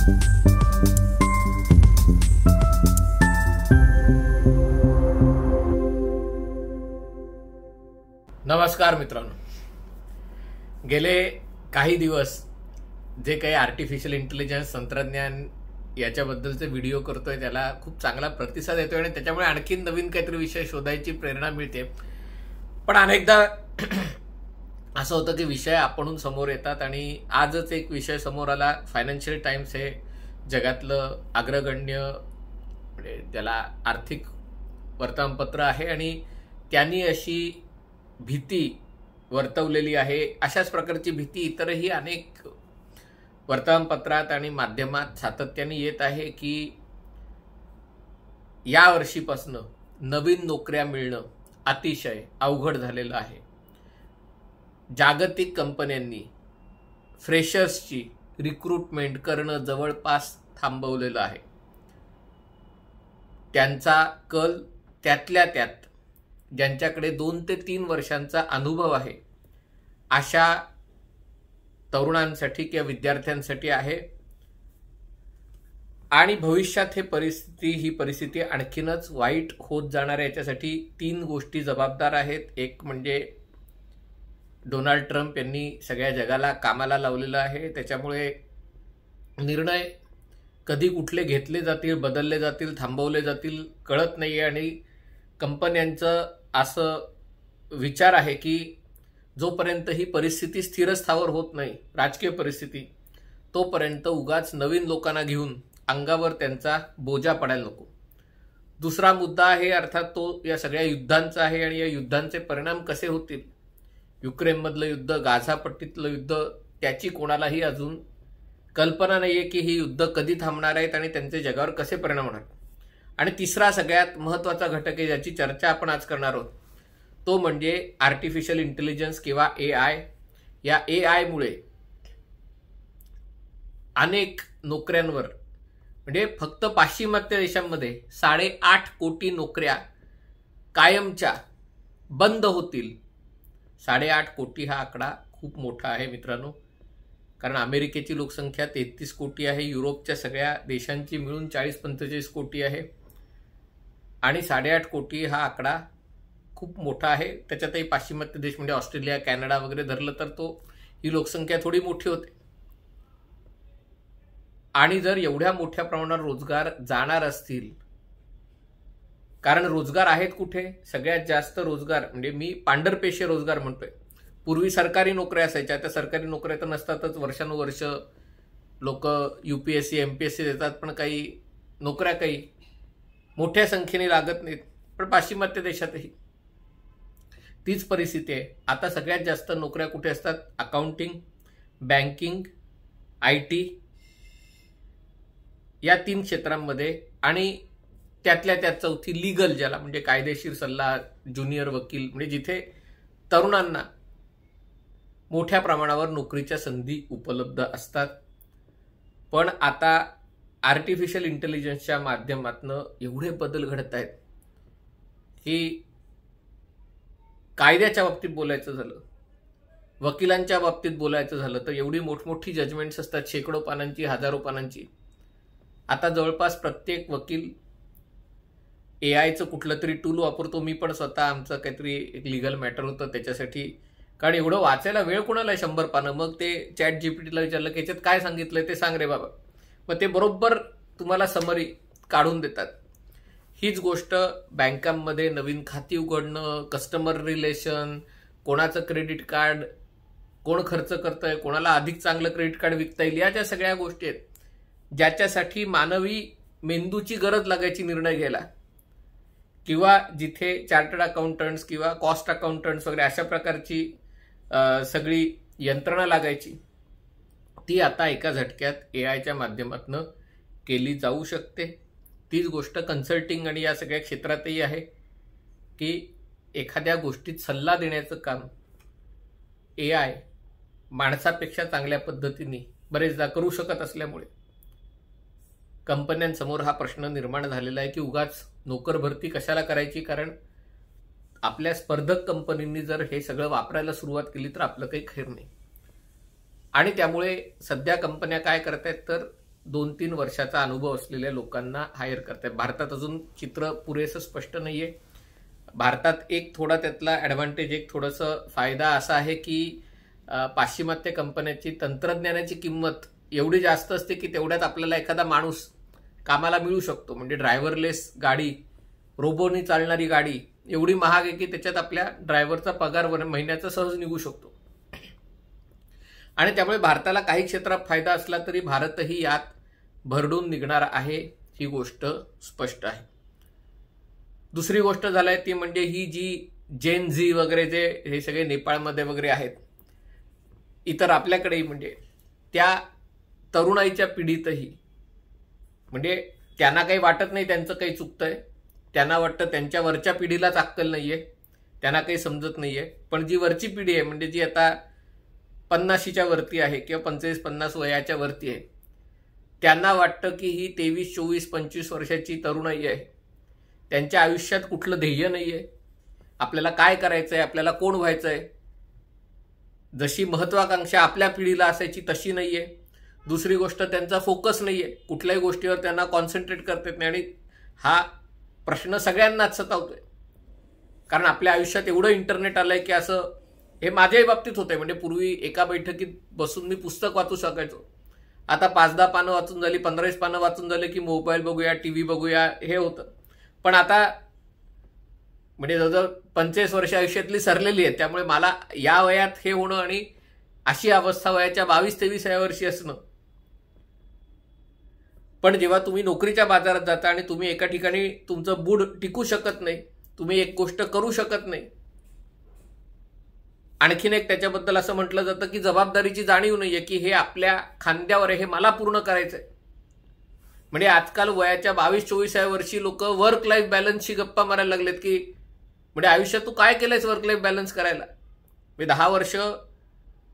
नमस्कार मित्रांनो, गेले काही दिवस जे काही आर्टिफिशियल इंटेलिजन्स तंत्रज्ञान याच्याबद्दलचे व्हिडिओ करतोय त्याला खूप चांगला प्रतिसाद येतोय आणि त्याच्यामुळे आणखीन नवीन काहीतरी विषय शोधायची प्रेरणा मिळते. पण अनेकदा असं होतं की विषय आपणहून समोर येतात आणि आजच एक विषय समोर आला. फायनान्शियल टाइम्स हे जगातलं अग्रगण्य म्हणजे त्याला आर्थिक वर्तमानपत्र आहे आणि त्यांनी अशी भीती वर्तवलेली आहे. अशाच प्रकारची भीती इतरही अनेक वर्तमानपत्रात आणि माध्यमात सातत्याने येत आहे की या वर्षीपासून नवीन नोकऱ्या मिळणं अतिशय अवघड झालेलं आहे. जागतिक कंपन्यांनी फ्रेशर्सची रिक्रुटमेंट करणं जवळपास थांबवलेलं आहे. त्यांचा कल त्यातल्या त्यात ज्यांच्याकडे 2 ते 3 वर्षांचा अनुभव आहे अशा तरुणांसाठी किंवा विद्यार्थ्यांसाठी आहे. आणि भविष्यात ही परिस्थिती आणखीनच वाईट होत जाणार आहे. याच्यासाठी 3 गोष्टी जबाबदार आहेत. एक म्हणजे डोनाल्ड ट्रम्प यांनी सगळ्या जगाला कामाला लावलेलं आहे. त्याच्यामुळे निर्णय कधी कुठले घेतले जातील, बदलले जातील, थांबवले जातील कळत नाही. आणि कंपन्यांचं असं विचार आहे की जोपर्यंत ही परिस्थिती स्थिर स्थावर होत नाही, राजकीय परिस्थिती, तोपर्यंत उगाच नवीन लोकांना घेऊन अंगावर त्यांचा बोजा पडायला नको. दुसरा मुद्दा आहे अर्थात तो या सगळ्या युद्धांचा आहे आणि या युद्धांचे परिणाम कसे होतील. युक्रेनमधलं युद्ध, गाझापट्टीतलं युद्ध, त्याची कोणालाही अजून कल्पना नाहीये की ही युद्ध कधी थांबणार आहेत आणि त्यांचे जगावर कसे परिणाम होणार. आणि तिसरा सगळ्यात महत्त्वाचा घटक आहे ज्याची चर्चा आपण आज करणार आहोत, तो म्हणजे आर्टिफिशियल इंटेलिजन्स किंवा AI. या AIमुळे अनेक नोकऱ्यांवर म्हणजे फक्त पाश्चिमात्य देशांमध्ये 8.5 कोटी नोकऱ्या कायमच्या बंद होतील. 8.5 कोटी हा आकडा खूप मोठा आहे मित्रांनो, कारण अमेरिकेची लोकसंख्या 33 कोटी आहे, युरोपच्या सगळ्या देशांची मिळून 40-45 कोटी आहे आणि 8.5 कोटी हा आकडा खूप मोठा आहे. त्याच्यातही पाश्चिमात्य देश म्हणजे ऑस्ट्रेलिया, कॅनडा वगैरे धरलं तर ही लोकसंख्या थोडी मोठी होते. आणि जर एवढ्या मोठ्या प्रमाणावर रोजगार जाणार असतील, कारण रोजगार आहेत कुठे, सगळ्यात जास्त रोजगार म्हणजे मी पांढरपेशी रोजगार म्हणतोय. पूर्वी सरकारी नोकऱ्या असायच्या, त्या सरकारी नोकऱ्या तर नसतातच. वर्षानुवर्ष लोक UPSC MPSC देतात, पण काही नोकऱ्या काही मोठ्या संख्येने लागत नाहीत. पण पाश्चिमात्य देशातही तीच परिस्थिती आहे. आता सगळ्यात जास्त नोकऱ्या कुठे असतात? अकाउंटिंग, बँकिंग, IT या 3 क्षेत्रांमध्ये. आणि त्यातल्या त्यात चौथी लीगल, ज्याला म्हणजे कायदेशीर सल्ला, ज्युनियर वकील, म्हणजे जिथे तरुणांना मोठ्या प्रमाणावर नोकरीच्या संधी उपलब्ध असतात. पण आता आर्टिफिशियल इंटेलिजन्सच्या माध्यमातून एवढे बदल घडत आहेत की कायद्याच्या बाबतीत बोलायचं झालं, वकिलांच्या बाबतीत बोलायचं झालं तर एवढी मोठमोठी जजमेंट्स असतात, शेकडो पानांची, हजारो पानांची. आता जवळपास प्रत्येक वकील AIचं कुठलं तरी टूल वापरतो. मी पण स्वतः आमचं काहीतरी एक लीगल मॅटर होतं त्याच्यासाठी, कारण एवढं वाचायला वेळ कोणाला 100 पानं. मग ते ChatGPTला विचारलं की याच्यात काय सांगितलंय ते सांग रे बाबा, मग ते बरोबर तुम्हाला समरी काढून देतात. हीच गोष्ट बँकांमध्ये नवीन खाती उघडणं, कस्टमर रिलेशन, कोणाचं क्रेडिट कार्ड, कोण खर्च करतंय, कोणाला अधिक चांगलं क्रेडिट कार्ड विकता येईल, या ज्या सगळ्या गोष्टी आहेत ज्याच्यासाठी मानवी मेंदूची गरज लागायची निर्णय घ्यायला, किंवा जिथे चार्टर्ड अकाउंटंट्स किंवा कॉस्ट अकाउंटंट्स वगैरे अशा प्रकारची सगळी यंत्रणा लागायची, ती आता एका झटक्यात AIच्या माध्यमातून केली जाऊ शकते. तीच गोष्ट कन्सल्टिंग आणि या सगळ्या क्षेत्रातही आहे की एखाद्या गोष्टीत सल्ला देण्याचं काम AI माणसापेक्षा चांगल्या पद्धतीने बरेचदा करू शकत असल्यामुळे कंपन्यांसमोर हा प्रश्न निर्माण झालेला आहे की उगाच नोकर भरती कशाला करायची, कारण आपल्या स्पर्धक कंपनींनी जर हे सगळं वापरायला सुरुवात केली तर आपलं काही खैर नाही. आणि त्यामुळे सध्या कंपन्या काय करतायत तर 2-3 वर्षाचा अनुभव असलेल्या लोकांना हायर करतात. भारतात अजून चित्र पुरेसं स्पष्ट नाहीये. भारतात एक थोडा त्यातला ॲडव्हान्टेज, एक थोडंसं फायदा असा आहे की पाश्चिमात्य कंपन्यांची तंत्रज्ञानाची किंमत एवढी जास्त असते की तेवढ्यात आपल्याला एखादा माणूस कामाला मिळू शकतो. म्हणजे ड्रायव्हरलेस गाडी, रोबोनी चालणारी गाडी एवढी महाग आहे की त्याच्यात आपल्या ड्रायव्हरचा पगार महिन्याचा सहज निघू शकतो. आणि त्यामुळे भारताला काही क्षेत्रात फायदा असला तरी भारतही यात भरडून निघणार आहे, ही गोष्ट स्पष्ट आहे. दुसरी गोष्ट झाली ती म्हणजे ही जी जेन झी वगैरे जे हे सगळे नेपाळमध्ये वगैरे आहेत, इतर आपल्याकडेही, म्हणजे त्या तरुणाईच्या पिढीतही, म्हणजे त्यांना काही वाटत नाही त्यांचं काही चुकतंय, त्यांना वाटतं त्यांच्या वरच्या पिढीलाच अक्कल नाहीये, त्यांना काही समजत नाहीये. पण जी वरची पिढी आहे, म्हणजे जी आता 50च्या वरती आहे किंवा 45-50 वयाच्या वरती आहे, त्यांना वाटतं की ही 23, 24, 25 वर्षाची तरुणाई आहे, त्यांच्या आयुष्यात कुठलं ध्येय नाहीये, आपल्याला काय करायचंय, आपल्याला कोण व्हायचंय, जशी महत्वाकांक्षा आपल्या पिढीला असायची तशी नाहीये. दुसरी गोष्ट, त्यांचा फोकस नाहीये, कुठल्याही गोष्टीवर त्यांना कॉन्सन्ट्रेट करता येत नाही. आणि हा प्रश्न सगळ्यांनाच सतावतोय, कारण आपल्या आयुष्यात एवढं इंटरनेट आलंय की असं, हे माझ्याही बाबतीत होतंय. म्हणजे पूर्वी एका बैठकीत बसून मी पुस्तक वाचू शकायचो, आता 5-10 पानं वाचून झाली, 15 पानं वाचून झाले की मोबाईल बघूया, टीव्ही बघूया, हे होतं. पण आता म्हणजे जवळजवळ 45 वर्ष आयुष्यातली सरलेली आहेत, त्यामुळे मला या वयात हे होणं आणि अशी अवस्था वयाच्या 22-23 वर्षी असणं. पण जेव्हा तुम्ही नोकरीच्या बाजारात जाता आणि तुम्ही एका ठिकाणी तुमचं बूड टिकू शकत नाही, तुम्ही एक गोष्ट करू शकत नाही, आणखीन एक त्याच्याबद्दल असं म्हटलं जातं की जबाबदारीची जाणीव नाहीये की हे आपल्या खांद्यावर आहे, हे मला पूर्ण करायचंय. म्हणजे आजकाल वयाच्या 22-24 वर्षी लोक वर्क लाईफ बॅलन्सची गप्पा मारायला लागलेत की म्हणजे आयुष्यात तू काय केलंयस वर्क लाईफ बॅलन्स करायला. मी 10 वर्ष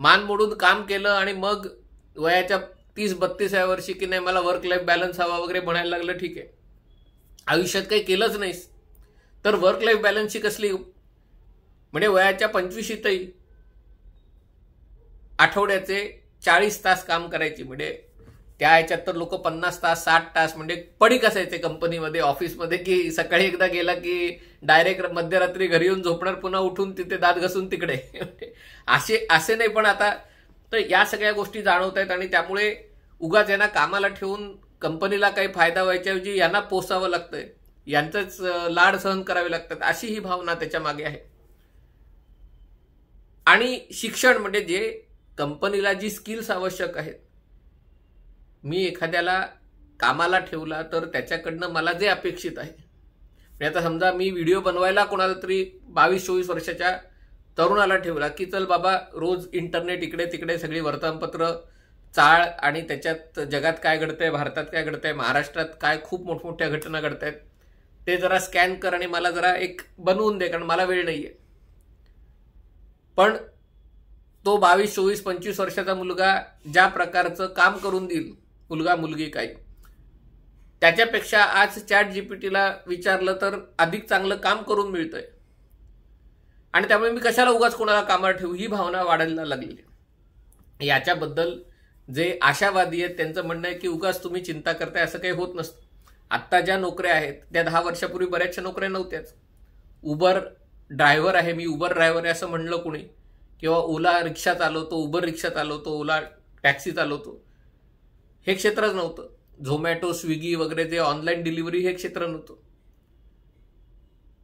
मान मोडून काम केलं आणि मग वयाच्या 30-32 वर्षी की नाही मला वर्क लाईफ बॅलन्स हवा वगैरे म्हणायला लागलं. ठीक आहे, आयुष्यात काही केलंच नाहीस तर वर्क लाईफ बॅलन्सची कसली. म्हणजे वयाच्या 25शीतही आठवड्याचे 40 तास काम करायची. म्हणजे त्या ह्याच्यात तर लोक 50 तास 60 तास म्हणजे पडीक असायचे कंपनीमध्ये, ऑफिसमध्ये, की सकाळी एकदा गेला की डायरेक्ट मध्यरात्री घरी येऊन झोपणार, पुन्हा उठून तिथे दात घासून तिकडे. असे नाही. पण आता तर या सगळ्या गोष्टी जाणवत आहेत आणि त्यामुळे उगाच यांना कामाला ठेवून कंपनीला काही फायदा व्हायच्याऐवजी यांना पोसावं लागतंय, यांचंच लाड सहन करावे लागतात, अशी ही भावना त्याच्या मागे आहे. आणि शिक्षण म्हणजे जे कंपनीला जी स्किल्स आवश्यक आहेत, मी एखाद्याला कामाला ठेवला तर त्याच्याकडनं मला जे अपेक्षित आहे, म्हणजे आता समजा मी व्हिडिओ बनवायला कोणाला तरी 22-24 वर्षाच्या तरुणाला ठेवला की चल बाबा रोज इंटरनेट इकडे तिकडे सगळी वर्तमानपत्र चाळ आणि त्याच्यात जगात काय घडतंय, भारतात काय घडतंय, महाराष्ट्रात काय खूप मोठमोठ्या घटना घडतायत ते जरा स्कॅन कर आणि मला जरा एक बनवून दे, कारण मला वेळ नाहीये. पण तो 22-24-25 वर्षाचा मुलगा ज्या प्रकारचं काम करून देईल, मुलगा मुलगी काही, त्याच्यापेक्षा आज ChatGPTला विचारलं तर अधिक चांगलं काम करून मिळतंय. आणि त्यामुळे मी कशाला उगाच कोणाला कामाला ठेवू, ही भावना वाढायला लागली. याच्याबद्दल जे आशावादी आहेत त्यांचं म्हणणं आहे की उगाच तुम्ही चिंता करताय, असं काही होत नसतं. आत्ता ज्या नोकऱ्या आहेत त्या 10 वर्षापूर्वी बऱ्याचशा नोकऱ्या नव्हत्याच. उबर ड्रायव्हर आहे, मी उबर ड्रायव्हर आहे असं म्हणलं कुणी, किंवा ओला रिक्षा चालवतो, उबर रिक्षा चालवतो, ओला टॅक्सी चालवतो, हे क्षेत्रच नव्हतं. झोमॅटो, स्विगी वगैरे जे ऑनलाईन डिलिव्हरी, हे क्षेत्र नव्हतं.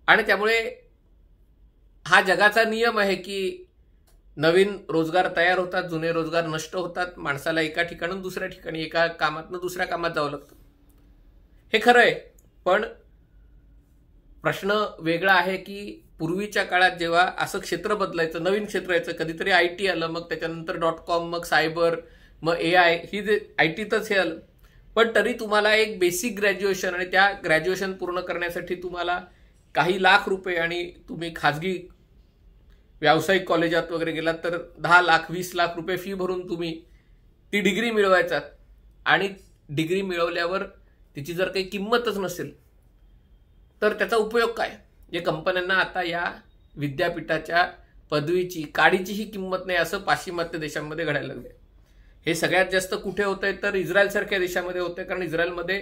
आणि त्यामुळे हा जगाचा नियम आहे की नवीन रोजगार तयार होतात, जुने रोजगार नष्ट होतात, माणसाला एका ठिकाणून दुसऱ्या ठिकाणी, एका कामातनं दुसऱ्या कामात जावं लागतं. हे खरं आहे. पण प्रश्न वेगळा आहे की पूर्वीच्या काळात जेव्हा असं क्षेत्र बदलायचं, नवीन क्षेत्र यायचं, कधीतरी IT आलं, मग त्याच्यानंतर .com, मग सायबर, मग AI, ही जे ITतच हे आलं. पण तरी तुम्हाला एक बेसिक ग्रॅज्युएशन, आणि त्या ग्रॅज्युएशन पूर्ण करण्यासाठी तुम्हाला काही लाख रुपये, आणि तुम्ही खाजगी व्यावसायिक कॉलेजात वगैरे गेलात तर 10 लाख 20 लाख रुपये फी भरून तुम्ही ती डिग्री मिळवायचात. आणि डिग्री मिळवल्यावर तिची जर काही किंमतच नसेल तर त्याचा उपयोग काय. जे कंपन्यांना आता या विद्यापीठाच्या पदवीची, काडीचीही किंमत नाही, असं पाश्चिमात्य देशांमध्ये घडायला लागले. हे सगळ्यात जास्त कुठे होतंय तर इस्रायल सारख्या देशामध्ये होतंय. कारण इस्रायलमध्ये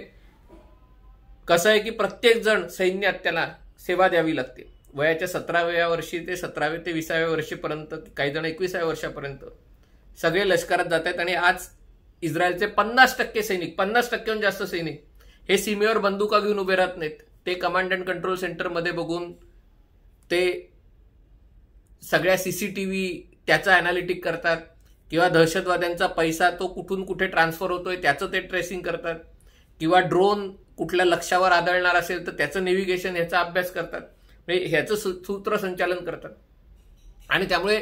कसं आहे की प्रत्येक जण सैन्यात त्याला सेवा द्यावी लागते. वयाच्या 17व्या वर्षी ते 17व्या ते 20व्या वर्षीपर्यंत, काही जण 21व्या वर्षापर्यंत सगळे लष्करात जात आहेत. आणि आज इस्रायलचे 50% सैनिक, 50%हून जास्त सैनिक हे सीमेवर बंदुका घेऊन उभे राहत नाहीत. ते कमांड अँड कंट्रोल सेंटरमध्ये बघून ते सगळ्या CCTV त्याचं अॅनालिटिक करतात, किंवा दहशतवाद्यांचा पैसा तो कुठून कुठे ट्रान्सफर होतोय त्याचं ते ट्रेसिंग करतात, किंवा ड्रोन कुठल्या लक्ष्यावर आदळणार असेल तर त्याचं नेव्हिगेशन, ह्याचा अभ्यास करतात, म्हणजे ह्याचं सूत्रसंचालन करतात. आणि त्यामुळे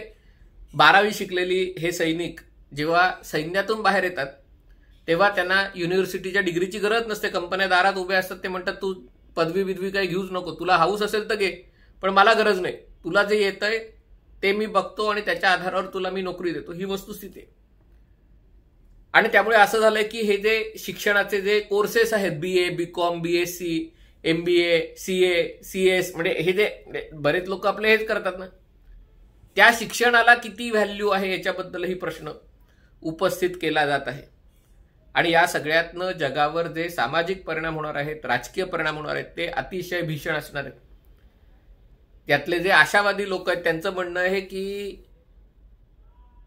12वी शिकलेली हे सैनिक जेव्हा सैन्यातून बाहेर येतात तेव्हा त्यांना युनिव्हर्सिटीच्या डिग्रीची गरज नसते. कंपन्या दारात उभ्या असतात, ते म्हणतात तू पदवी बिदवी काही घेऊच नको, तुला हाऊस असेल तर घे, पण मला गरज नाही, तुला जे येतंय ते मी बघतो आणि त्याच्या आधारावर तुला मी नोकरी देतो. ही वस्तुस्थिती आहे. आणि त्यामुळे असं झालंय की हे जे शिक्षणाचे जे कोर्सेस आहेत, BA, BCom, BSc, MBA, CA, CS, म्हणजे हे जे बरेच लोक आपले हेच करतात ना, त्या शिक्षणाला किती व्हॅल्यू आहे याच्याबद्दलही प्रश्न उपस्थित केला जात आहे. आणि या सगळ्यातनं जगावर जे सामाजिक परिणाम होणार आहेत, राजकीय परिणाम होणार आहेत, ते अतिशय भीषण असणार आहेत. त्यातले जे आशावादी लोक आहेत त्यांचं म्हणणं आहे की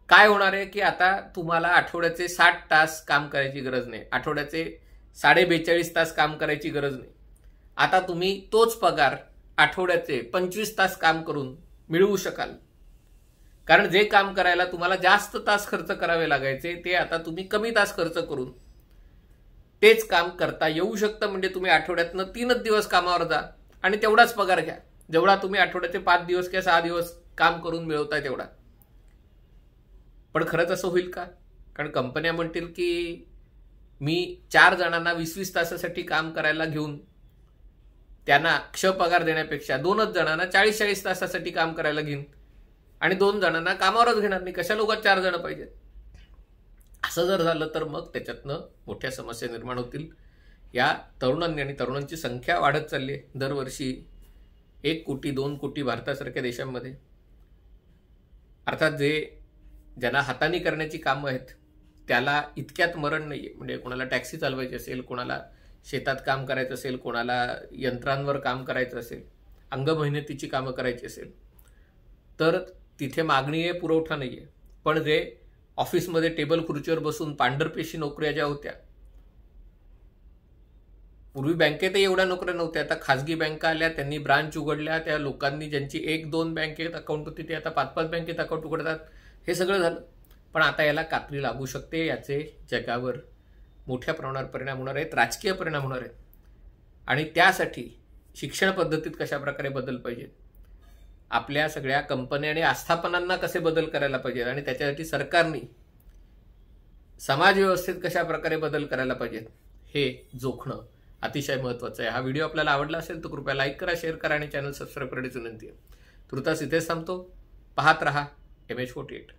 काय होणार आहे की आता तुम्हाला आठवड्याचे 60 तास काम करायची गरज नाही, आठवड्याचे 42.5 तास काम करायची गरज नाही. आता तुम्ही तोच पगार आठवड्याचे 25 तास काम करून मिळवू शकाल. कारण जे काम करायला तुम्हाला जास्त तास खर्च करावे लागायचे ते आता तुम्ही कमी तास खर्च करून तेच काम करता येऊ शकतं. म्हणजे तुम्ही आठवड्यातनं 3 दिवस कामावर जा आणि तेवढाच पगार घ्या जेवढा तुम्ही आठवड्याचे 5 दिवस किंवा 6 दिवस काम करून मिळवताय तेवढा. पण खरंच असं होईल का? कारण कंपन्या म्हणतील की मी 4 जणांना 20-20 तासासाठी काम करायला घेऊन त्यांना पगार देण्यापेक्षा 2च जणांना 40-40 तासासाठी काम करायला घेईन आणि 2 जणांना कामावरच घेणार नाही. कशा लोकात 4 जण पाहिजेत? असं जर झालं तर मग त्याच्यातनं मोठ्या समस्या निर्माण होतील. या तरुणांनी आणि तरुणांची संख्या वाढत चालली आहे. दरवर्षी 1 कोटी 2 कोटी भारतासारख्या देशांमध्ये. अर्थात ज्यांना हाताने करण्याची कामं आहेत त्याला इतक्यात मरण नाहीये. म्हणजे कोणाला टॅक्सी चालवायची असेल, कोणाला शेतात काम करायचं असेल, कोणाला यंत्रांवर काम करायचं असेल, अंगमेहनतीची कामं करायची असेल तर तिथे मागणी आहे, पुरवठा नाहीये. पण जे ऑफिसमध्ये टेबल खुर्चीवर बसून पांढरपेशी नोकऱ्या ज्या होत्या, पूर्वी बँकेतही एवढ्या नोकऱ्या नव्हत्या, आता खाजगी बँका आल्या, त्यांनी ब्रांच उघडल्या, त्या लोकांनी ज्यांची 1-2 बँकेत अकाउंट होती ते आता 5-5 बँकेत अकाउंट उघडतात. हे सगळं झालं. पण आता याला कात्री लागू शकते. याचे जगावर मोठ्या प्रमाणावर परिणाम होणार आहेत, राजकीय परिणाम होणार आहेत. आणि त्यासाठी शिक्षण पद्धतीत कशा प्रकारे बदल पाहिजेत, आपल्या सगळ्या कंपन्या आणि आस्थापनांना कसे बदल करायला पाहिजेत, आणि त्याच्यासाठी सरकारने समाज व्यवस्थेत कशा प्रकारे बदल करायला पाहिजेत हे जोखणं अतिशय महत्त्वाचं आहे. हा व्हिडिओ आपल्याला आवडला असेल तर कृपया लाईक करा, शेअर करा आणि चॅनल सबस्क्राईब करण्याची विनंती आहे. तुर्तास इथेच थांबतो. पाहत रहा MH48.